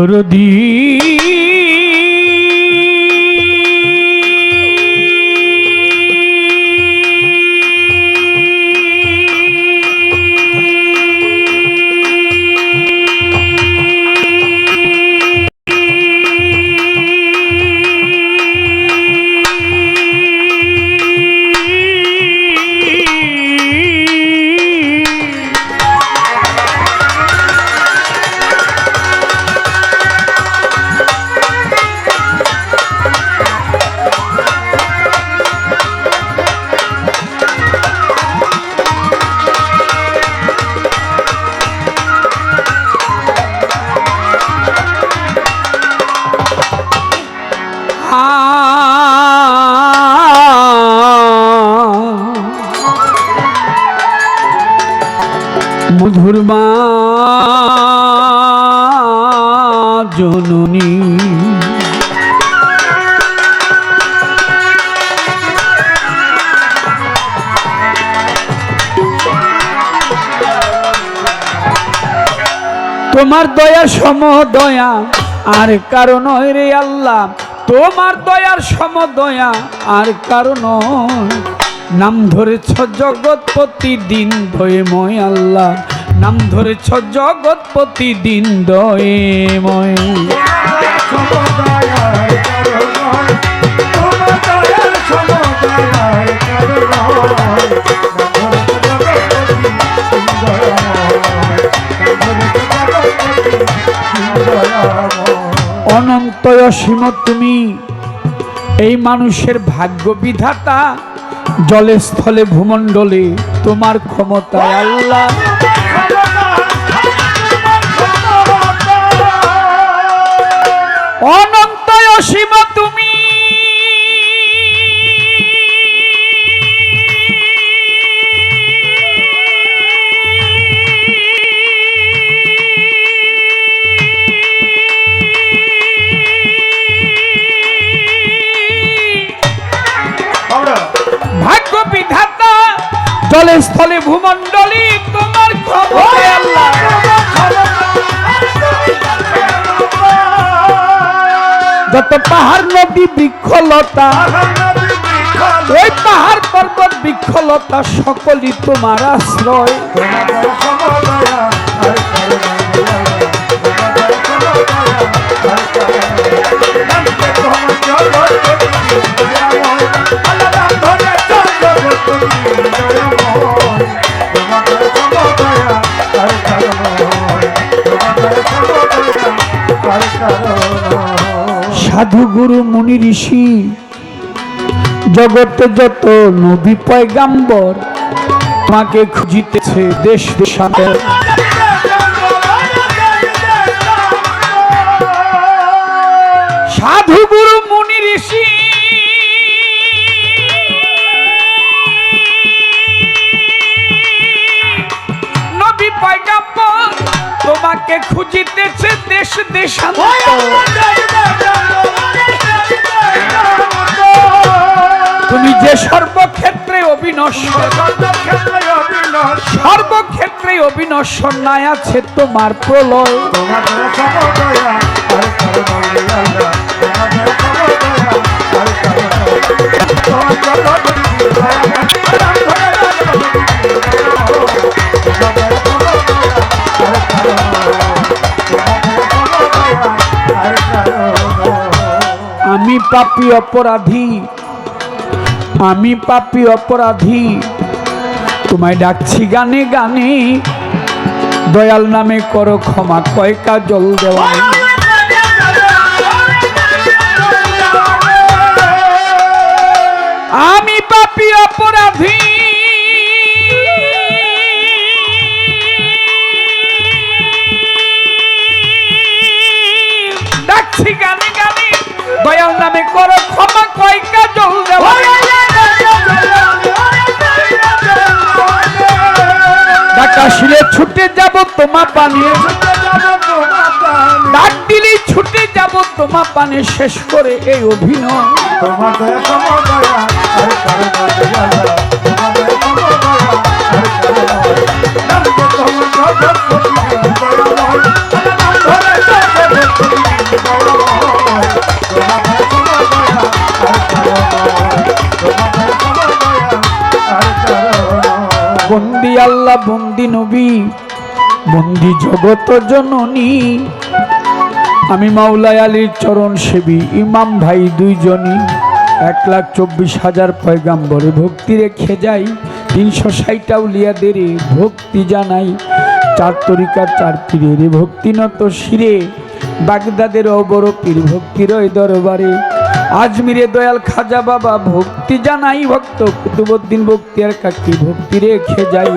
দরদি মধুর মা জননী তোমার দয়া সম দয়া আর কারণ রে আল্লাহ, তোমার দয়ার সম দয়া আর কারণ। নাম ধরেছ জগৎপতি দিন দয়েময় আল্লাহ, নাম ধরেছ জগৎপতি দিন দয়েময়। অনন্ত অসীম তুমি এই মানুষের ভাগ্য বিধাতা, জলে স্থলে ভূমণ্ডলে তোমার ক্ষমতায় আল্লাহ। অনন্ত অসীম তুমি জলে স্থলে ভূমণ্ডলী তোমার ক্ষমতায় আল্লাহ। যত পাহাড় নদী বৃক্ষলতা, ওই পাহাড় পর্বত বৃক্ষলতা সকলই তোমার আশ্রয়। সাধু গুরু মুনি ঋষি জগতে যত নবী পয়গাম্বর তোমাকে খুঁজিতেছে দেশ দেশান্তর। সাধু গুরু মুনি ঋষি নবী পয়গাম্বর তোমাকে খুঁজিতেছে দেশ দেশান্তর। তুমি যে সর্বক্ষেত্রে অবিনশ্বর, সর্বক্ষেত্রে অবিনশ্বর, নাই আছে তোমার প্রলয়। আমি পাপী অপরাধী, আমি পাপী অপরাধী, তোমায় ডাকছি গানে গানে, দয়াল নামে করো ক্ষমা, কয়কা জল দেওয়া। আমি পাপী অপরাধী, ডাকছি গানে গানে, দয়াল নামে করো ক্ষমা, কয়কা জল দেওয়া। ডাকাশিলে ছুটে যাব তোমা পানে, ডাক দিলেই ছুটে যাব তোমা পানে, শেষ করে এই অভিনয়। তোমার বন্দি আল্লাহ বন্দি নবী বন্দি জগত জননী, আমি মাওলাই আলীর চরণ সেবী ইমাম ভাই দুইজনই। 1,24,000 পয়গাম্বরে ভক্তি রেখে যাই, 360 আউলিয়াদের ভক্তি জানাই। 4 তরিকার 4 পীরের ভক্তি নত শিরে, বাগদাদের অবর পীর ভক্তির ওই দরবারে। আজমিরে দয়াল খাজা বাবা ভক্তি জানাই, ভক্ত কুতুবউদ্দিন বখতিয়ার কাকি ভক্তি রেখে যাই।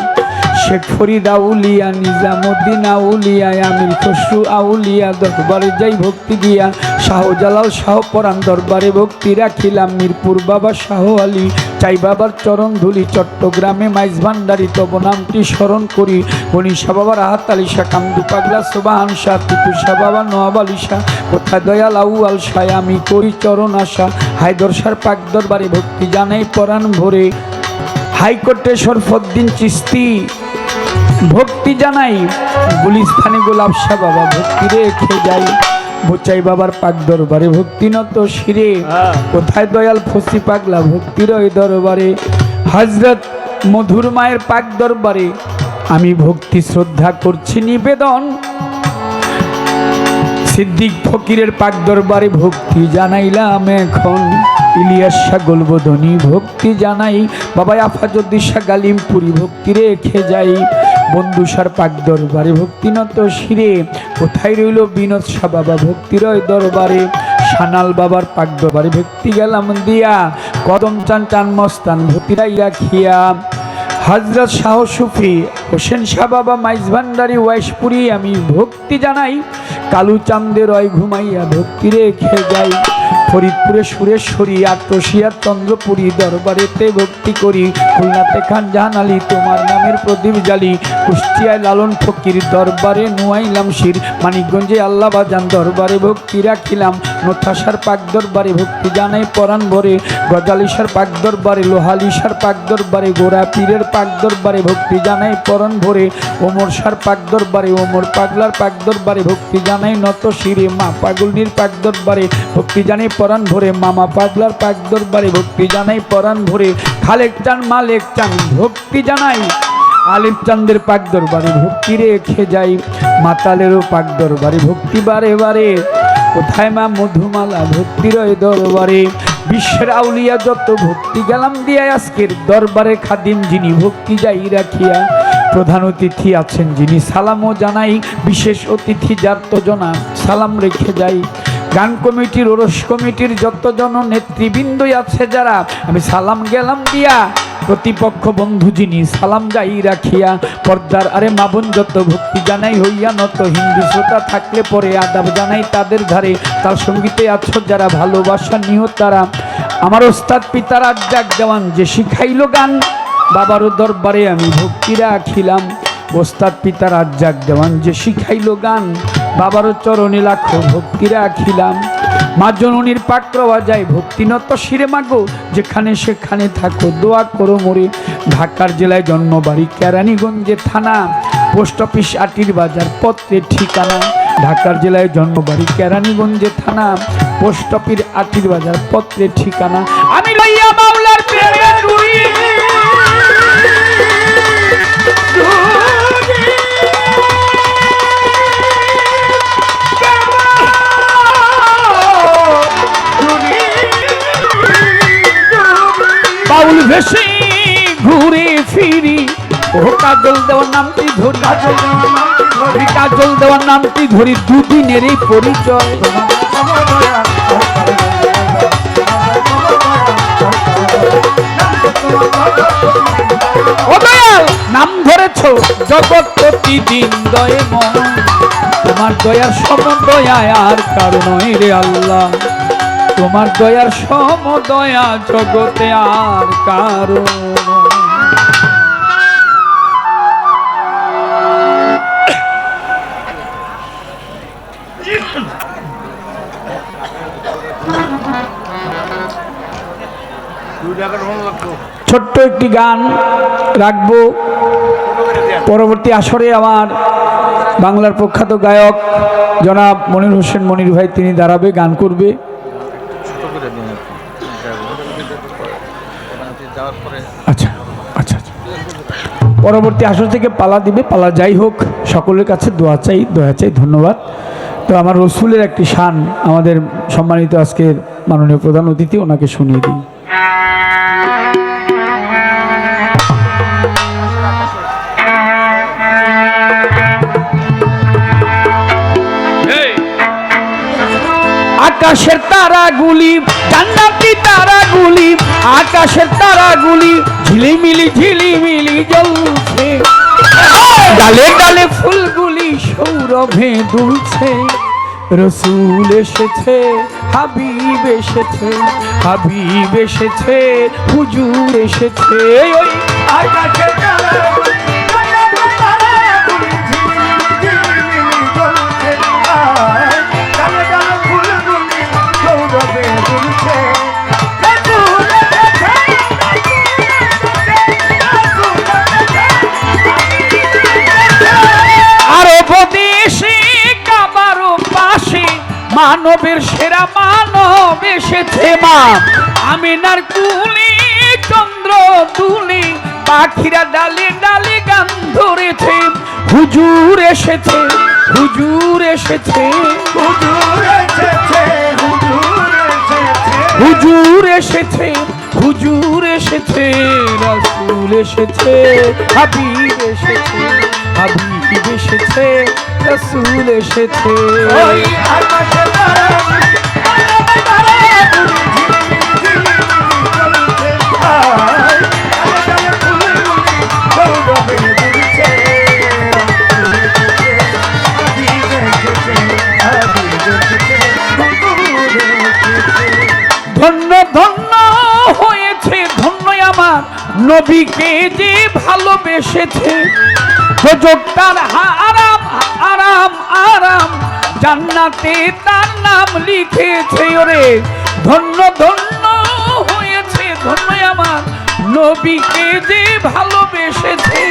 শেখ ফরিদ আউলিয়া নিজামুদ্দিন আউলিয়া আমির খসরু আউলিয়া দরবারে যাই ভক্তি গিয়া। শাহজালাল শাহ পরাণ দরবারে ভক্তি রাখিলাম। মিরপুর বাবা শাহ আলী চাই বাবার চরণ ধুলি। চট্টগ্রামে মাইজ ভান্ডারি তব নামটি স্মরণ করি। গণিশা বাবার হাত আলী শাহ কামদু পাগলা সুবাহান শাহ টিপু শাহ বাবা নোয়াব আলী শাহ কোথায় দয়াল আউয়াল শাহ আমি করি চরণ আশা। হায়দর শাহ পাক দরবারে ভক্তি জানাই পরাণ ভরে। হাইকোর্টে শরফুদ্দিন চিস্তি ভক্তি জানাই। গুলিস্তানে গোলাপ শাহ বাবা ভক্তি রেখে যাই। বোচাই বাবার পাক দরবারে ভক্তি নত শিরে, কোথায় দয়াল ফসি পাগলা ভক্তির ওই দরবারে। হযরত মধুর মায়ের পাক দরবারে আমি ভক্তি শ্রদ্ধা করছি নিবেদন। সিদ্দিক ফকিরের পাক দরবারে ভক্তি জানাইলাম এখন। ইলিয়াস শাহ গোলবদনী ভক্তি জানাই। বাবা আফাজউদ্দিন শাহ গালিমপুরি ভক্তি রেখে যাই। বন্ধুসার পাক দরবারে ভক্তি নত শিরে, কোথায় রইল বিনোদ শাহ বাবা ভক্তির ওই দরবারে। সানাল বাবার পাক দরবারে ভক্তি গেলাম দিয়া, কদম চান চান মস্তান ভক্তিরাই রাখিয়া। হযরত শাহ সুফি হোসেন শাহ বাবা মাইজ ভান্ডারি ওয়াইশপুরি আমি ভক্তি জানাই। কালু চাঁদের রয় ঘুমাইয়া ভক্তি রেখে যাই। ফরিদপুরে সুরেশ্বরী আট্রসিয়ার চন্দ্রপুরী দরবারেতে ভক্তি করি। খুলনাতে খান জাহান আলী তোমার নামের প্রদীপ জালি। কুষ্টিয়ায় লালন ফকির দরবারে নুয়াইলাম শির। মানিকগঞ্জে আল্লাহ বাজান দরবারে ভক্তি রাখিলাম। নোথাসার পাক দরবারে ভক্তি জানাই পরাণ ভরে। গজালিসার পাক দরবারে লোহালিসার পাক দরবারে গোড়া পীরের পাক দরবারে ভক্তি জানাই পরাণ ভরে। ওমর শাহর পাক দরবারে ওমর পাগলার পাক দরবারে ভক্তি জানাই নত শিরে। মা পাগলনির পাক দরবারে ভক্তি জানাই পরাণ ভরে। মামা পাগলার পাক দরবারে ভক্তি জানাই পরাণ ভরে। খালেক চান মালেক চান ভক্তি জানাই। আলিফ চাঁদের পাক দরবারে ভক্তি রেখে যাই। মাতালেরও পাক দরবারে ভক্তি বারে বারে। কোথায় মা মধুমালা ভক্তির ওই দরবারে। বিশ্বের আউলিয়া যত ভক্তি গেলাম দিয়া। আজকের দরবারে খাদিম যিনি ভক্তি যাই রাখিয়া। প্রধান অতিথি আছেন যিনি সালামও জানাই। বিশেষ অতিথি যার তো জনা সালাম রেখে যাই। গান কমিটির ওরস কমিটির যতজন নেতৃবৃন্দই আছে যারা আমি সালাম গেলাম দিয়া। প্রতিপক্ষ বন্ধু যিনি সালাম যাই রাখিয়া। পর্দার আরে মাবন যত ভক্তি জানাই হইয়া নত। হিন্দু শ্রোতা থাকলে পরে আদাব জানাই তাদের ধারে। তার সঙ্গীতে আছো যারা ভালোবাসা নিহ তারা। আমার ওস্তাদ পিতার আজ্জাক দেওয়ান যে শিখাইল গান। বাবারও দরবারে আমি ভক্তি রাখিলাম। ওস্তাদ পিতার আজ্জাক দেওয়ান যে শিখাইল গান। বাবারও চরণে লাখো ভক্তি রাখিলাম। মা জননীর পাক রওয়া যায় ভক্তি নত শিরে মাগো। যেখানে সেখানে থাকো দোয়া করো মোরে। ঢাকার জেলায় জন্মবাড়ি কেরানীগঞ্জে থানা। পোস্ট অফিস আটির বাজার পত্রের ঠিকানা। ঢাকার জেলায় জন্মবাড়ি কেরানীগঞ্জে থানা। পোস্ট অফিস আটির বাজার পত্রের ঠিকানা। আমি লইয়া মাওলার প্রেমে রুই। বাউল ভেসে ঘুরে ফিরি ও কাজল দেওয়ার নামটি ধরি। কাজল দেওয়ার নামটি ধরি দুদিনের এই পরিচয়। ও দয়াল নাম ধরেছ জগৎ প্রতিদিন দয়ে মন। তোমার দয়ার সমদয়ায় আর কারণ রে আল্লাহ। তোমার দয়ার সমদয়া জগতে আর কারণ। ছোট্ট একটি গান রাখবো। পরবর্তী আসরে আমার বাংলার প্রখ্যাত গায়ক জনাব মনির হোসেন মনির ভাই তিনি দাঁড়াবে, গান করবে। আচ্ছা আচ্ছা আচ্ছা, পরবর্তী আসর থেকে পালা দিবে। পালা যাই হোক, সকলের কাছে দোয়া চাই, দোয়া চাই। ধন্যবাদ। তো আমার রসুলের একটি শান আমাদের সম্মানিত আজকের মাননীয় প্রধান অতিথি, ওনাকে শুনিয়ে দিই। আকাশের তারাগুলি, জান্নাতি তারাগুলি, আকাশের তারাগুলি ঝিলিমিলি ঝিলিমিলি জ্বলছে, ডালে ডালে ফুলগুলি সৌরভে দুলছে। রসুল এসেছে, হাবিব এসেছে, হাবিব এসেছে, হুজুর এসেছে। ওই আকাশের তারাগুলি, মানবের সেরা মানব এসেছে মা আমিনার কুলি, চন্দ্র তুলি, পাখিরা ডালে ডালে গান ধরেছে। হুজুর এসেছে, হুজুর এসেছে, হুজুর এসেছে, হুজুর এসেছে, হুজুর এসেছে, রাসূল এসেছে, হাবিব এসেছে, হাবিব এসেছে, রাসূল এসেছে। ওই আকাশে তারাগুলি, ধন্য ধন্য হয়েছে, ধন্য আমার নবীকে যে ভালোবেসেছে। দোজখটার আরাম আরাম আরাম, জান্নাতে তার নাম লিখেছে। ওরে ধন্য ধন্য হয়েছে, ধন্য আমার নবীকে যে ভালোবেসেছে।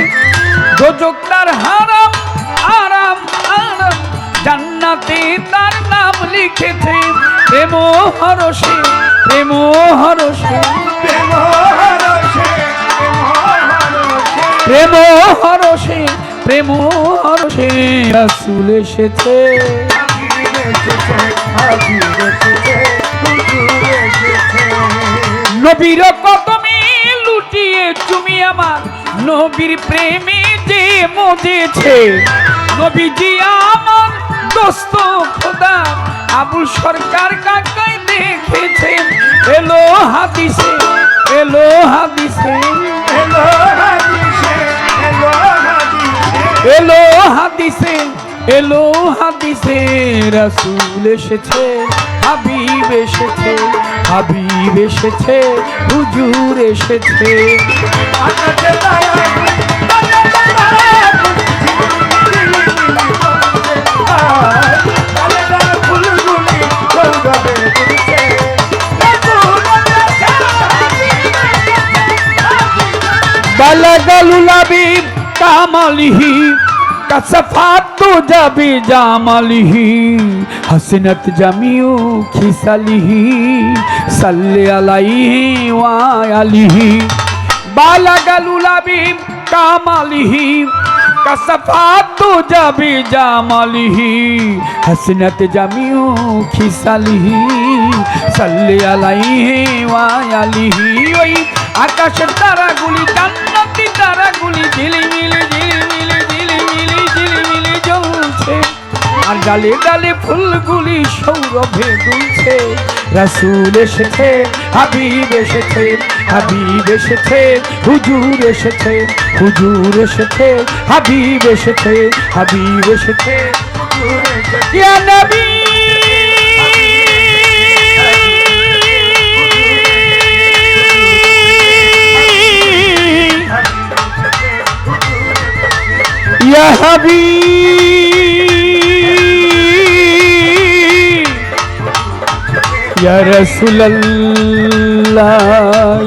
দোজখটার হারাম আরাম আরাম, জান্নাতে তার নাম লিখেছে। প্রেম হরষে, প্রেম হরষে, প্রেম হরষে, প্রেম হরষে, প্রেম হরষে, রাসূল এসেছে, নবীর কদমে লুটিয়ে তুমি আমার নবীর প্রেমে যে মজেছে। নবীজি আমার দোস্ত খোদা আবুল সরকার কাকাই দেখেছে। এলো হাদিসে, এলো হাদিসে, এলো হাদিসে, এলো হাদিসে, এলো হাদিসে, রাসূল এসেছে, হাবিব এসেছে, হাবিব এসেছে, হুজুর এসেছে। আকাশে তারাগুলি, বালাগালুল হাবিব কামালিহি, কাসাফাতু জাবি জামালিহি, হাসনাত জামিউ খিসালিহি, সাল্লি আলাইহি ওয়া আলিহি। বালাগালুল হাবিব কামালিহি, কাসাফাতু জাবি জামালিহি, হাসনাত জামিউ খিসালিহি, সাল্লি আলাইহি ওয়া আলিহি। ওই আকাশের তারাগুলি, জান্নাতি তারাগুলি ঝিলিমিলি ঝিলিমিলি ঝিলিমিলি ঝিলিমিলি জ্বলছে, আর ডালে ডালে ফুলগুলি সৌরভে দুলছে। রাসূল এসেছে, হাবিব এসেছে, হাবিব এসেছে, হুজুর এসেছে, হুজুর এসেছে, হাবিব এসেছে, হাবিব এসেছে, হুজুর এসেছে। ইয়া নবী ইয়া হাবিব, ইয়া রাসূলুল্লাহ,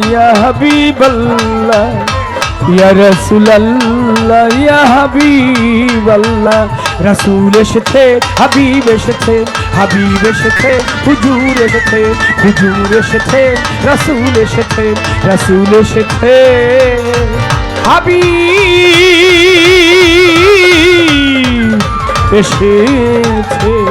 ইয়া হাবিবাল্লাহ, ইয়া রাসূলুল্লাহ, ইয়া হাবিবাল্লাহ, রাসূল এসেছে, হাবিব এসেছে, হাবিব এসেছে, হুজুর এসেছে, হুজুর এসেছে, রাসূল এসেছে, রাসূল এসেছে, হাবিব এসেছে।